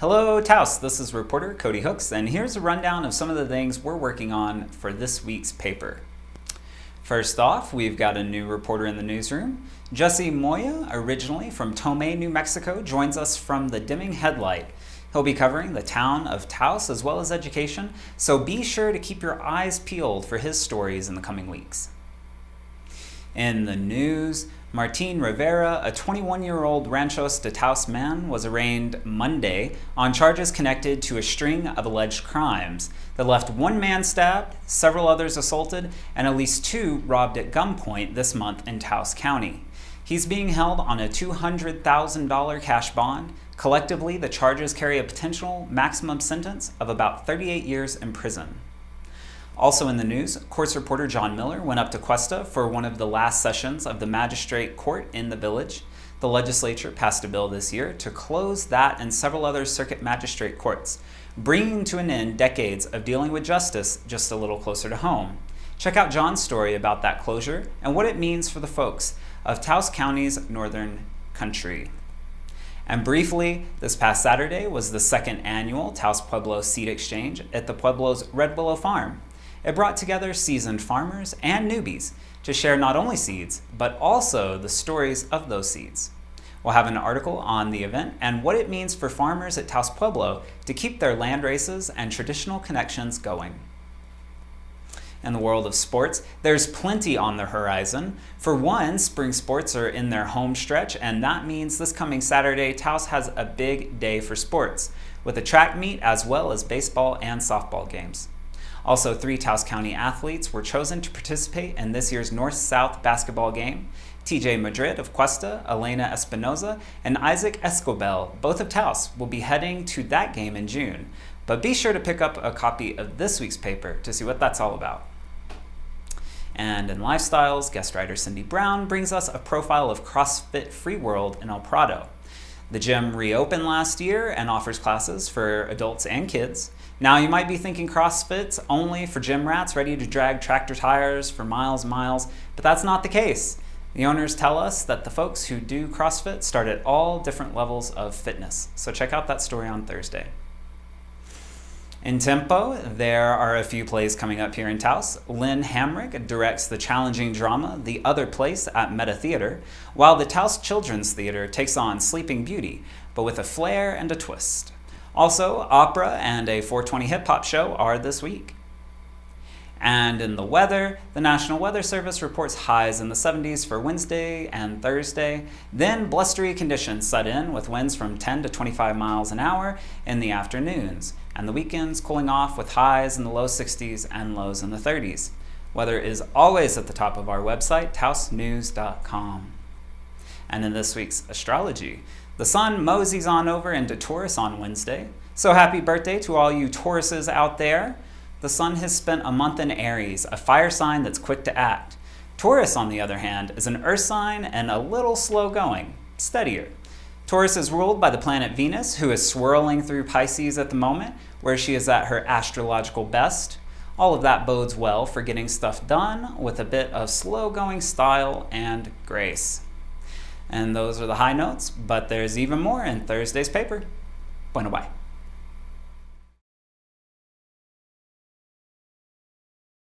Hello Taos, this is reporter Cody Hooks, and here's a rundown of some of the things we're working on for this week's paper. First off, we've got a new reporter in the newsroom. Jesse Moya, originally from Tomé, New Mexico, joins us from the dimming headlight. He'll be covering the town of Taos as well as education, so be sure to keep your eyes peeled for his stories in the coming weeks. In the news, Martin Rivera, a 21-year-old Ranchos de Taos man, was arraigned Monday on charges connected to a string of alleged crimes that left one man stabbed, several others assaulted, and at least two robbed at gunpoint this month in Taos County. He's being held on a $200,000 cash bond. Collectively, the charges carry a potential maximum sentence of about 38 years in prison. Also in the news, courts reporter John Miller went up to Cuesta for one of the last sessions of the magistrate court in the village. The legislature passed a bill this year to close that and several other circuit magistrate courts, bringing to an end decades of dealing with justice just a little closer to home. Check out John's story about that closure and what it means for the folks of Taos County's northern country. And briefly, this past Saturday was the second annual Taos Pueblo Seed Exchange at the Pueblo's Red Willow Farm. It brought together seasoned farmers and newbies to share not only seeds, but also the stories of those seeds. We'll have an article on the event and what it means for farmers at Taos Pueblo to keep their land races and traditional connections going. In the world of sports, there's plenty on the horizon. For one, spring sports are in their home stretch, and that means this coming Saturday, Taos has a big day for sports, with a track meet as well as baseball and softball games. Also, 3 Taos County athletes were chosen to participate in this year's North-South basketball game. TJ Madrid of Cuesta, Elena Espinoza, and Isaac Escobel, both of Taos, will be heading to that game in June. But be sure to pick up a copy of this week's paper to see what that's all about. And in lifestyles, guest writer Cindy Brown brings us a profile of CrossFit Free World in El Prado. The gym reopened last year and offers classes for adults and kids. Now you might be thinking CrossFit's only for gym rats ready to drag tractor tires for miles and miles, but that's not the case. The owners tell us that the folks who do CrossFit start at all different levels of fitness. So check out that story on Thursday. In Tempo, there are a few plays coming up here in Taos. Lynn Hamrick directs the challenging drama The Other Place at Meta Theater, while the Taos Children's Theater takes on Sleeping Beauty, but with a flair and a twist. Also, opera and a 420 hip-hop show are this week. And in the weather, the National Weather Service reports highs in the 70s for Wednesday and Thursday. Then blustery conditions set in with winds from 10 to 25 miles an hour in the afternoons. And the weekends cooling off with highs in the low 60s and lows in the 30s. Weather is always at the top of our website, taosnews.com. And in this week's astrology, the sun moseys on over into Taurus on Wednesday. So happy birthday to all you Tauruses out there. The sun has spent a month in Aries, a fire sign that's quick to act. Taurus, on the other hand, is an earth sign and a little slow going, steadier. Taurus is ruled by the planet Venus, who is swirling through Pisces at the moment, where she is at her astrological best. All of that bodes well for getting stuff done with a bit of slow-going style and grace. And those are the high notes, but there's even more in Thursday's paper. Bueno, bye.